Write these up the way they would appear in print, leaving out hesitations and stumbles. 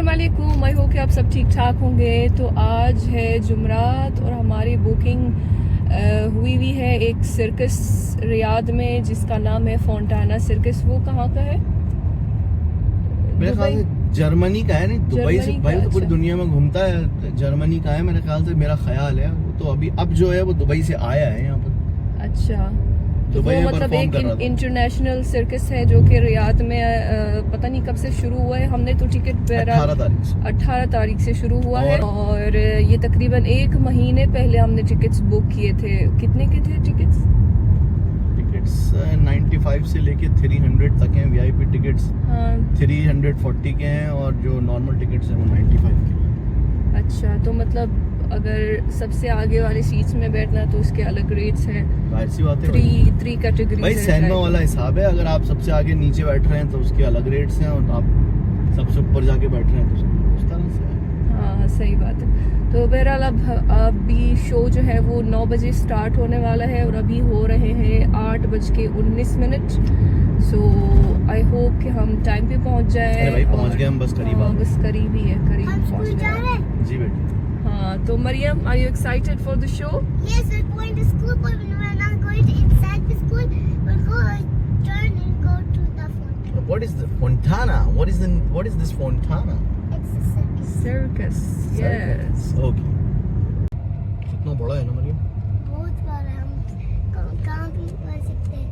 अस्सलाम वालेकुम, I hope कि आप सब ठीक ठाक होंगे। तो आज है जुमरात और हमारी बुकिंग हुई है एक सर्कस रियाद में जिसका नाम है फोंटाना सर्कस। वो कहाँ का है? मेरे ख्याल से जर्मनी का है। नहीं, दुबई से भाई तो पूरी दुनिया में घूमता है। जर्मनी का है मेरे ख्याल से, मेरा ख्याल है। वो तो अभी अब जो है वो दुबई से आया है यहाँ पर। अच्छा, तो वो मतलब एक इंटरनेशनल सर्कस है जो कि रियाद में पता नहीं कब से शुरू हुआ है। हमने तो टिकट 18 तारीख से शुरू हुआ है और ये तकरीबन 1 महीने पहले हमने टिकट्स बुक किए थे। कितने के थे टिकट्स? 95 से लेके 300 तक हैं वीआईपी टिकट्स। हाँ, 340 के हैं और जो नॉर्मल टिकट्स हैं वो 95 के। अच्छा, तो मतलब अगर सबसे आगे वाली सीट्स में बैठना तो उसके अलग रेट्स हैं। जाहिर सी बात है, 3 कैटेगरी भाई सैनमा वाला हिसाब है। अगर आप सबसे आगे नीचे बैठ रहे हैं तो उसके अलग रेट्स हैं और आप सबसे ऊपर जाके बैठ रहे हैं तो उस तरह से है। हाँ, सही बात है। तो बहरहाल अब अभी शो जो है वो 9 बजे स्टार्ट होने वाला है और अभी हो रहे हैं 8:19। सो आई होप कि हम टाइम पे पहुंच जाए। अरे भाई पहुंच गए हम, बस करीब। हाँ, बस करीब ही है, करीब पहुंच गए। जी बेटा। हाँ, तो Mariam, are you excited for the show? Yes, we're going to school, but we're not going to inside the school. We're going to turn and go to the fountain. What is the Fontana? What is this Fontana? It's a circus. Circus, yes. Okay. कितना बड़ा है ना मरियम? बहुत बड़ा, हम कहाँ भी कर सकते हैं।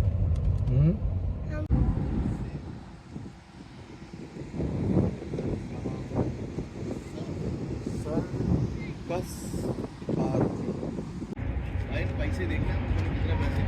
बस भाई पैसे देखना कितने पैसे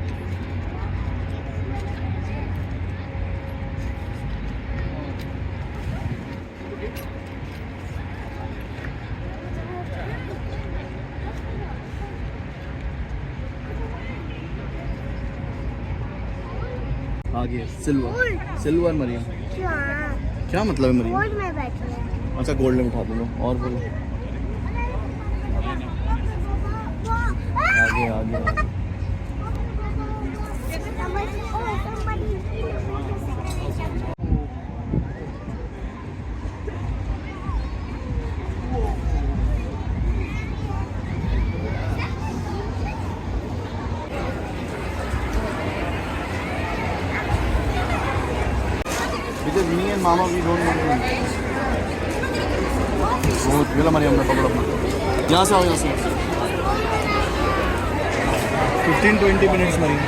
आगे सिल्वर मरियम। क्या मतलब है मरियम? गोल्ड में बैठे हैं। अच्छा, गोल्ड में उठा दूंगा। और बोलो आगे आगे आगे। Because me and Mama, we don't want to. वो चलो मरियम ने पकड़ो अपना। यहाँ से आओ, यहाँ से 15-20 minutes Maryam.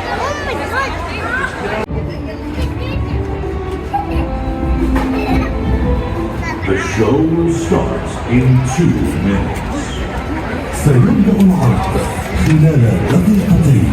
The show will start in 2 minutes. سيبدأ العرض خلال دقيقتين.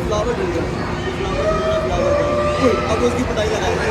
Flower डल गया, फ्लावर अब उसकी पिटाई लगाएंगे।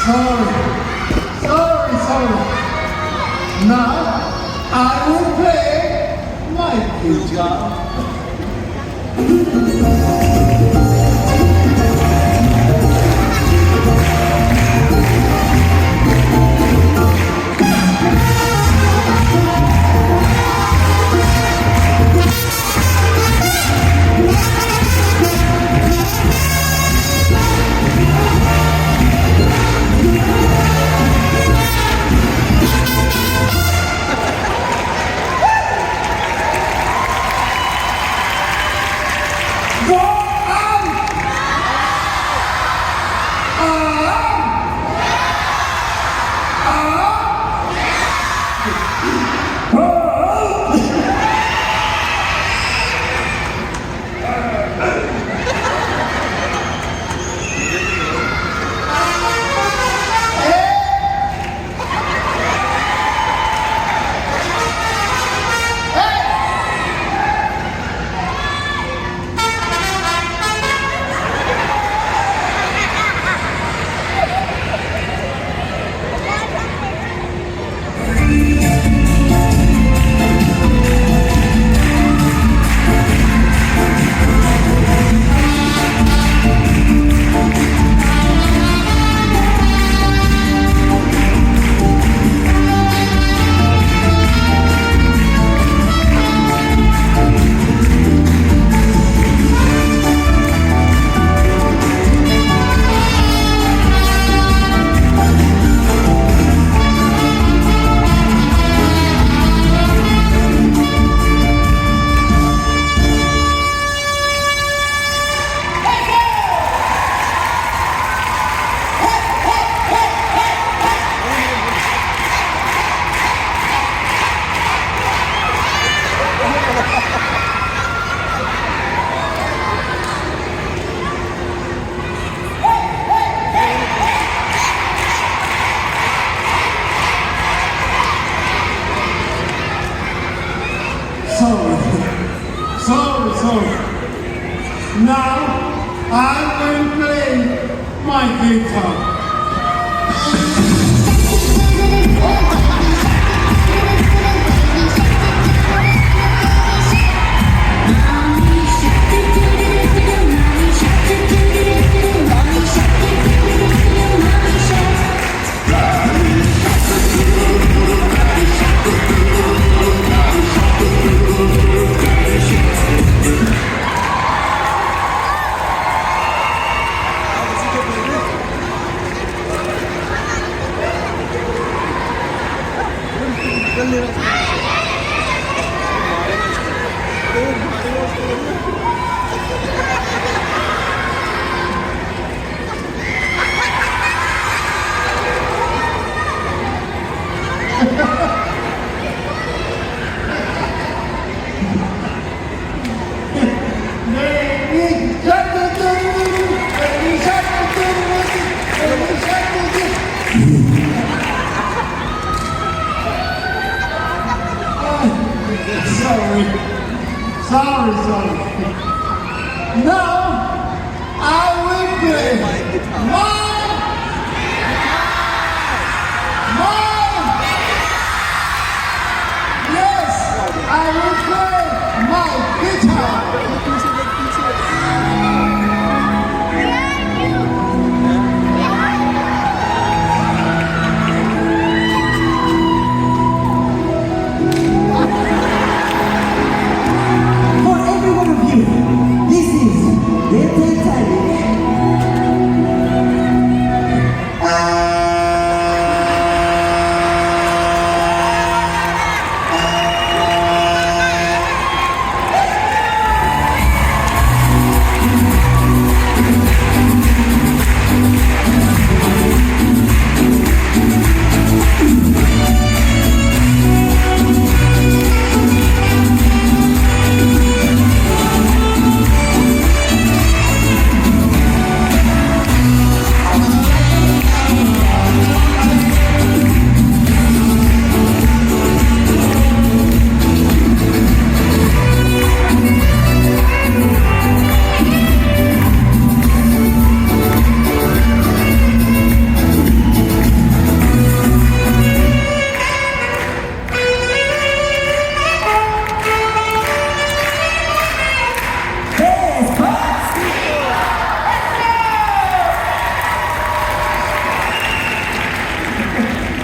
Sorry. Now I will play my guitar. Sorry. Now I will play my guitar. Sorry. Now I will play my yes, I will play my guitar. For every one of you, this is the Titanic.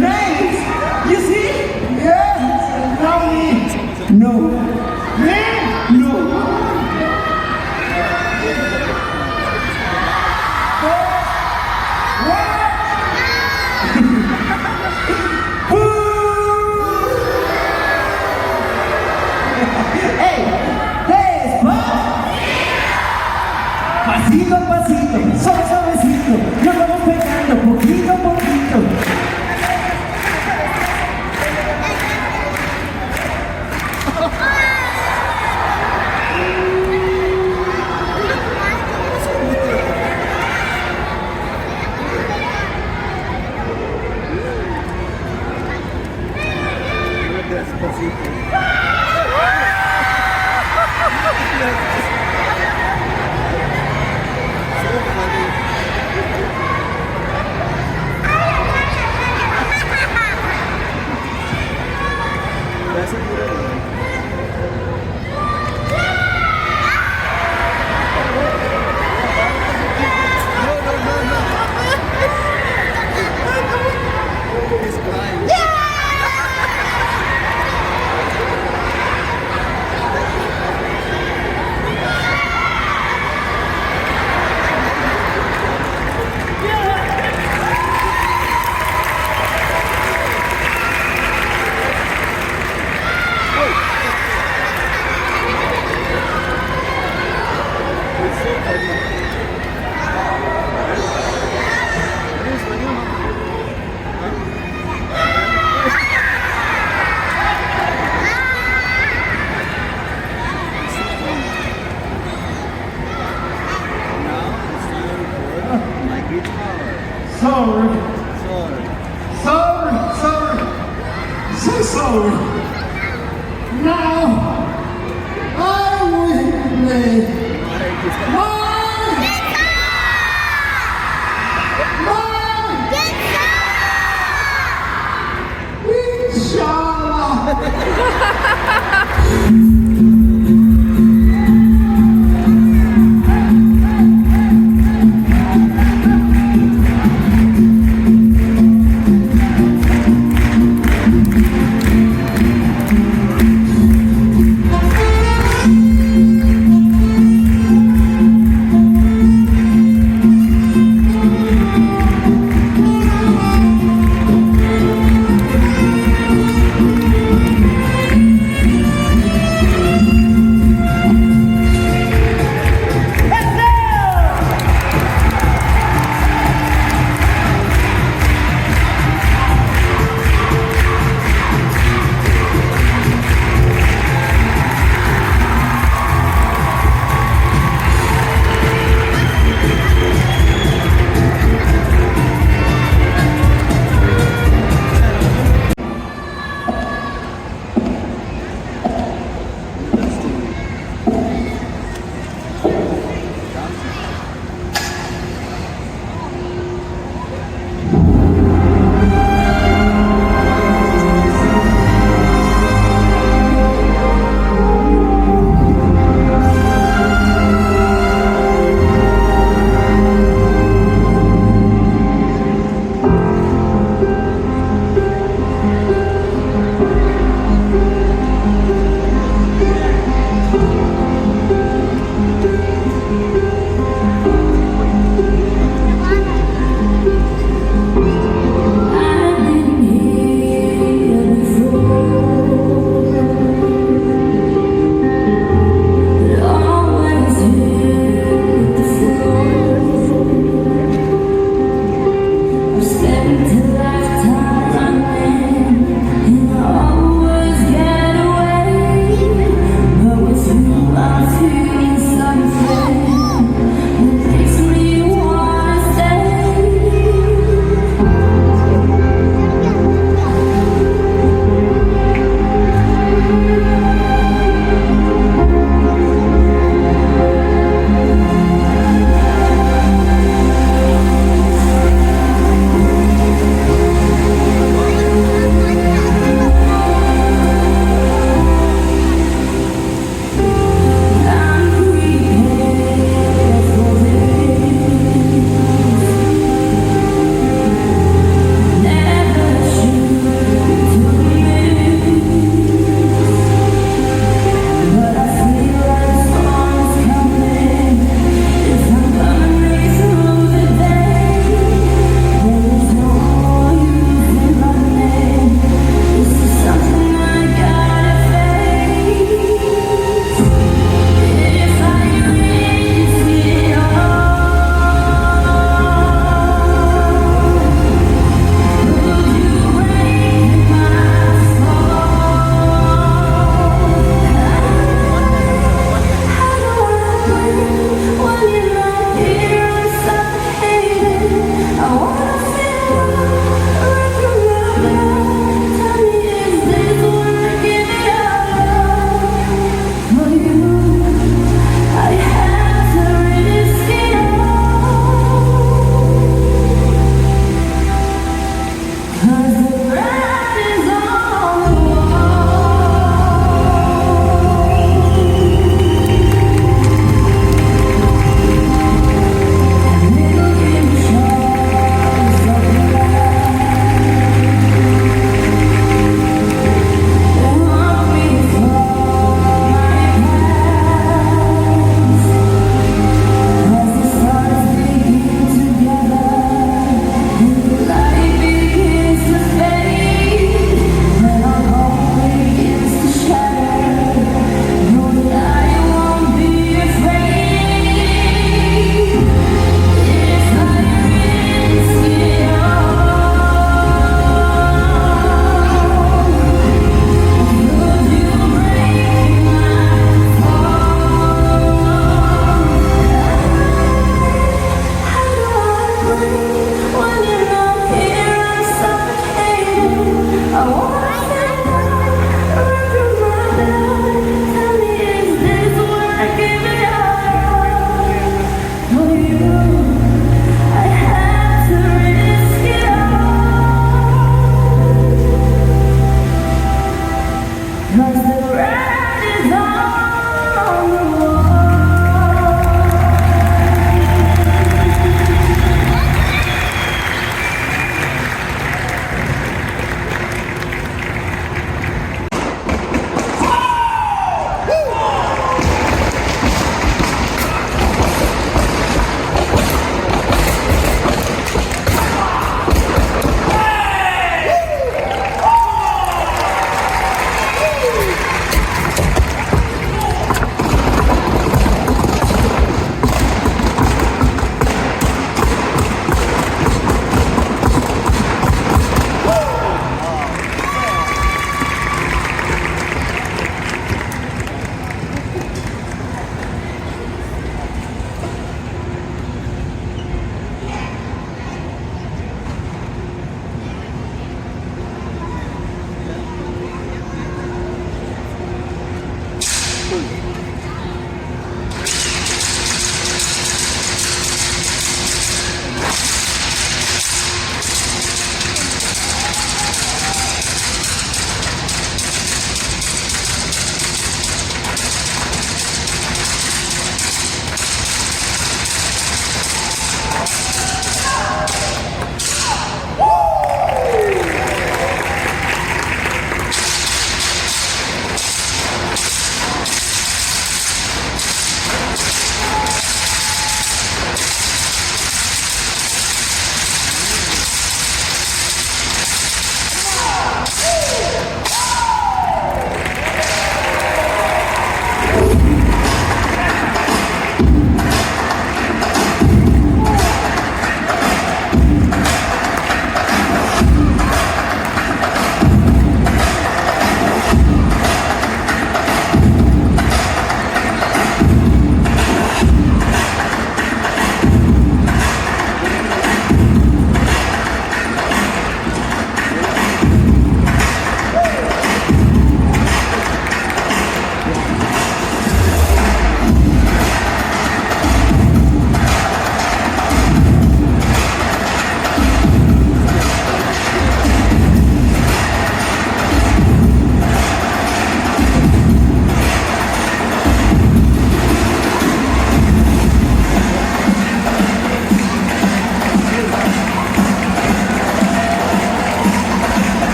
Nice! You see? Yes! Now me! No. Me! No. ¡Ey! Pasito a pasito, suavecito, nos vamos pegando poquito a poquito. Sorry. So sorry. Now, I will play Inshallah.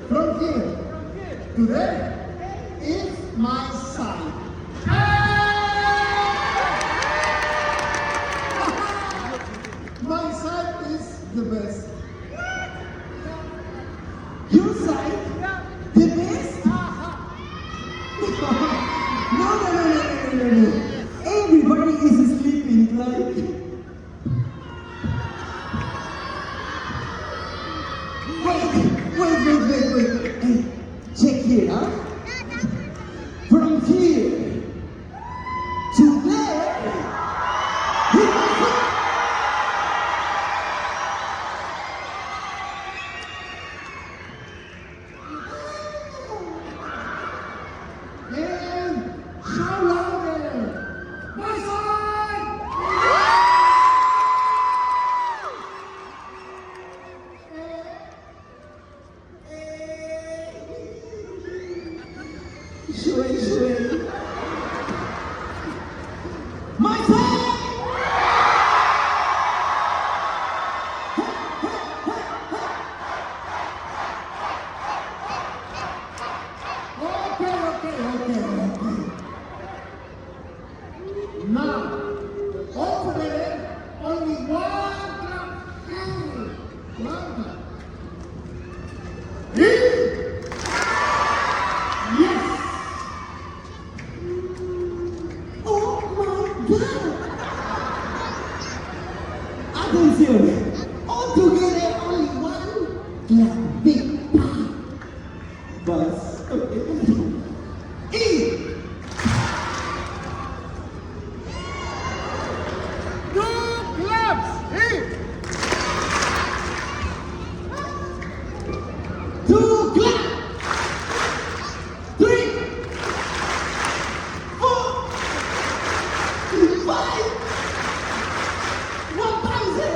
From here, today is my side. My side is the best. Your side? The best? No. Everybody is sleeping like... Wait. Hey, check here, huh? From here to there. And shout louder. My side! Shui. My side! Okay. Now, all together, only one clap. One clap. Yes. Oh my God! Attention! All together, only one clap. Big pop. Bus. Okay. E! Two claps. Two clap! 3, 4, 5, 1,000!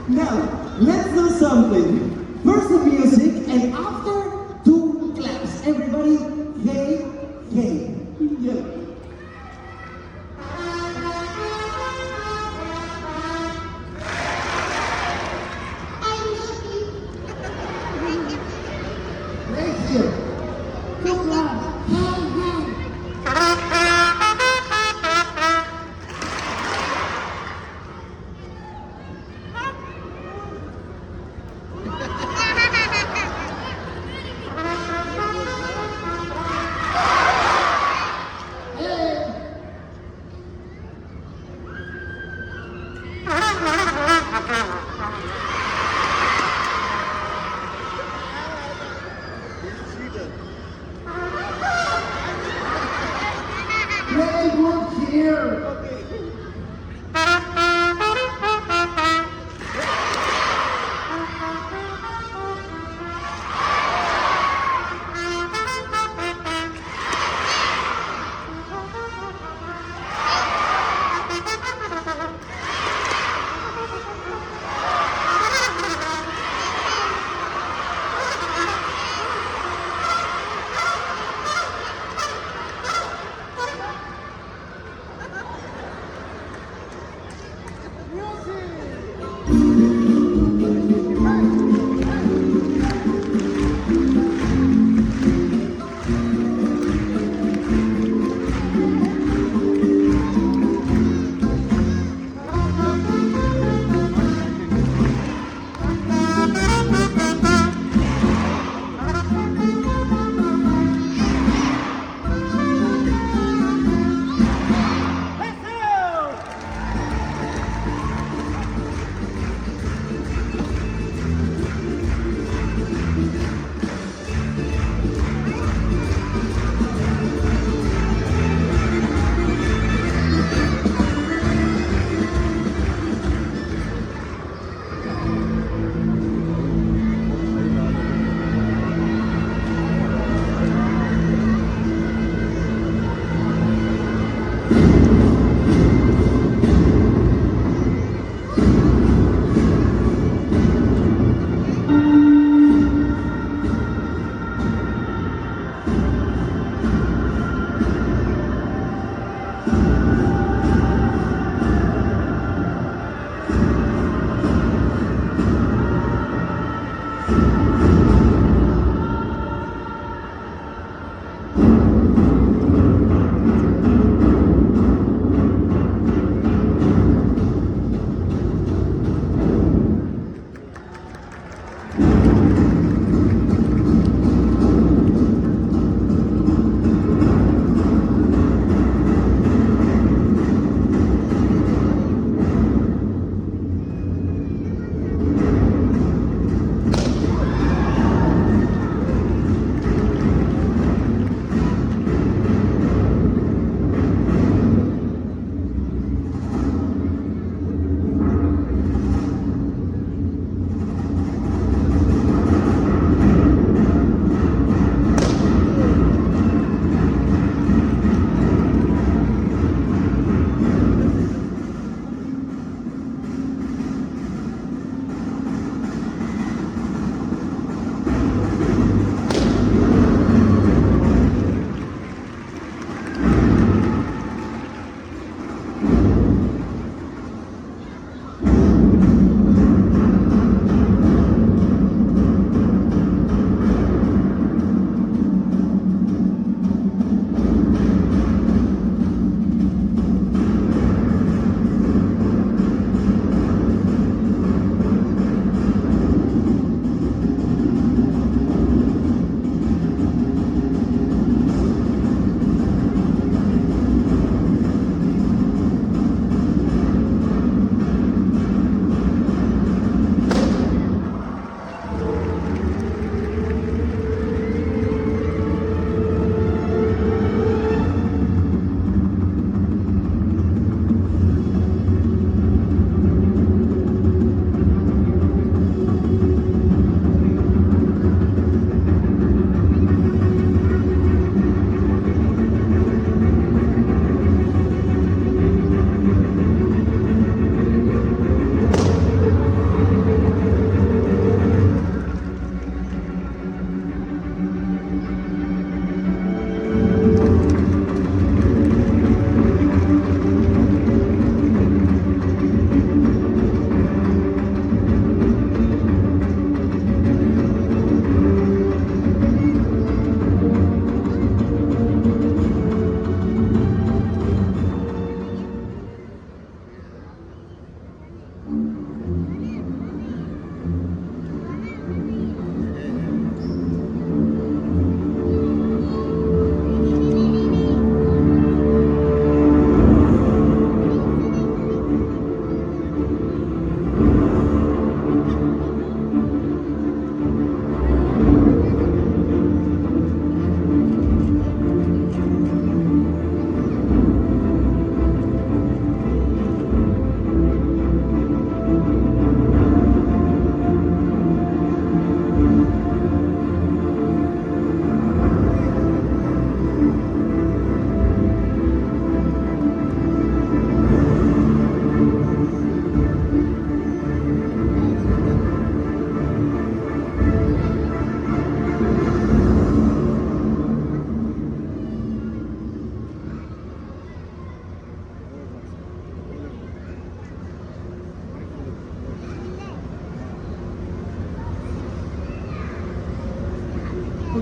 Now, let's do something. First the music, and after 2 claps. Everybody, hey. Yeah. Thank you. Two claps. Playbook here.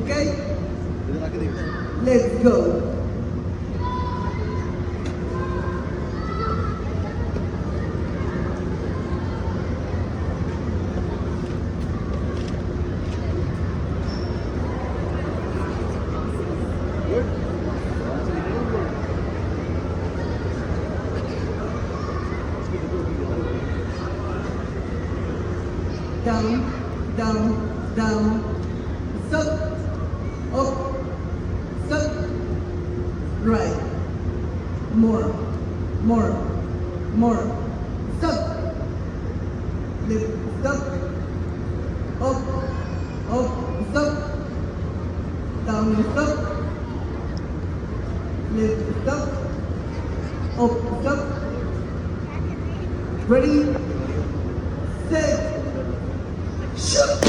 Okay? इधर आके देखते हैं Let's go. Down, down, down. Stop. Up. Stop. Right. More. More. More. Stop. Lift. Stop. Up. Up. Stop. Down and stop. Lift. Stop. Up. Stop. Ready? Set. Shoot!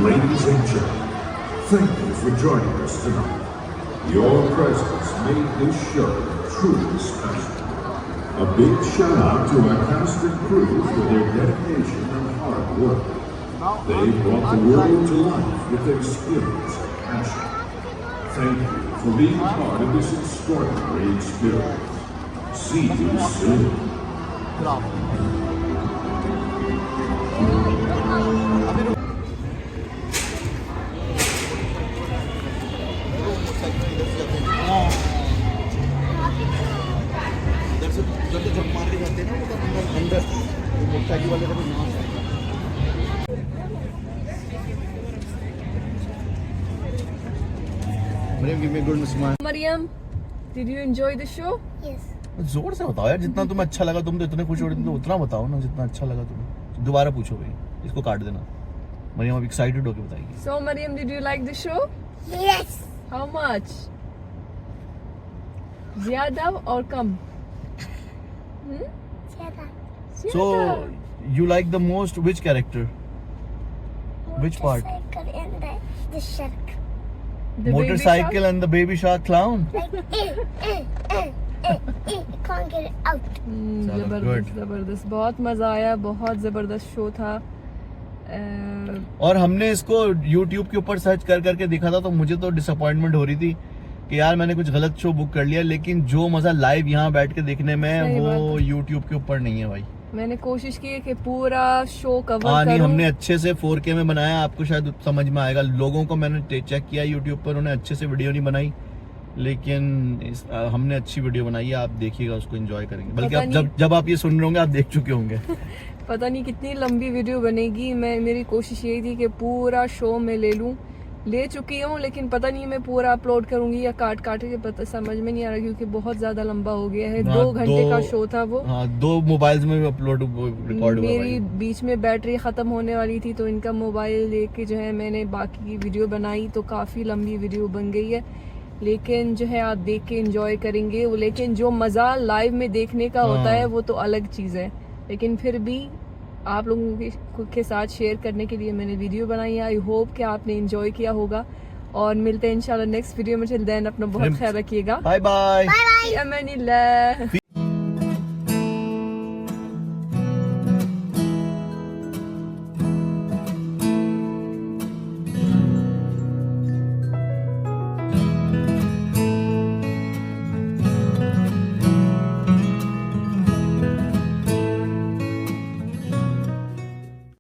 Ladies and gentlemen, thank you for joining us tonight. Your presence made this show truly special. A big shout out to our cast and crew for their dedication and hard work. They brought the world to life with their skills and passion. Thank you for being part of this extraordinary experience. See you soon. इधर से जब जब मार के जाते हैं ना वो तो अंदर मोटरसाइकिल वाले का भी नाम है। Mariam give me good smile. Mariam, did you enjoy the show? Yes. जोर से बताओ यार, जितना तुम्हें अच्छा लगा, तुम तो इतने खुश हो रहे थे, तो उतना बताओ ना जितना अच्छा लगा तुम्हें। दोबारा पूछो भाई, इसको काट देना। मरियम अब एक्साइटेड होके बताएगी। So Mariam, did you like the show? Yes. How much? ज़्यादा और कम? Zyada. So you like the most which character? Which part? Motorcycle and the shark. The baby Motorcycle shark? and the baby shark clown. Like, can't get it out. चलो, जबरदस्त good. जबरदस्त, बहुत मजा आया, बहुत जबरदस्त शो था। और हमने इसको YouTube के ऊपर सर्च कर करके देखा था, तो मुझे तो डिसअपॉइंटमेंट हो रही थी कि यार मैंने कुछ गलत शो बुक कर लिया, लेकिन जो मजा लाइव यहाँ बैठ के देखने में सही वो बात है। YouTube के ऊपर नहीं है भाई। मैंने कोशिश की है कि पूरा शो कवर हाँ नहीं, करूं। हमने अच्छे से 4K में बनाया, आपको शायद समझ में आएगा। लोगों को मैंने चेक किया YouTube पर, उन्हें अच्छे से वीडियो नहीं बनाई, लेकिन हमने अच्छी वीडियो बनाई है। आप देखिएगा, उसको एंजॉय करेंगे। बल्कि पता आप नहीं- जब आप ये सुन रहे होंगे, आप देख चुके होंगे। पता नहीं कितनी लंबी वीडियो बनेगी। मेरी कोशिश यही थी कि पूरा शो मैं ले चुकी हूँ, लेकिन पता नहीं मैं पूरा अपलोड करूंगी या काट के, पता समझ में नहीं आ रहा क्योंकि बहुत ज्यादा लंबा हो गया है। हाँ, 2 घंटे का शो था वो। हाँ, 2 मोबाइल्स में अपलोड रिकॉर्ड हुआ मेरी भाई। बीच में बैटरी खत्म होने वाली थी, तो इनका मोबाइल लेके जो है मैंने बाकी की वीडियो बनाई, तो काफी लंबी वीडियो बन गई है। लेकिन जो है आप देख के एंजॉय करेंगे वो, लेकिन जो मजा लाइव में देखने का होता है वो तो अलग चीज है। लेकिन फिर भी आप लोगों के साथ शेयर करने के लिए मैंने वीडियो बनाई है। आई होप कि आपने एंजॉय किया होगा, और मिलते हैं इंशाल्लाह नेक्स्ट वीडियो में। टिल देन अपना बहुत ख्याल रखिएगा। Bye bye. अमानिल्लाह।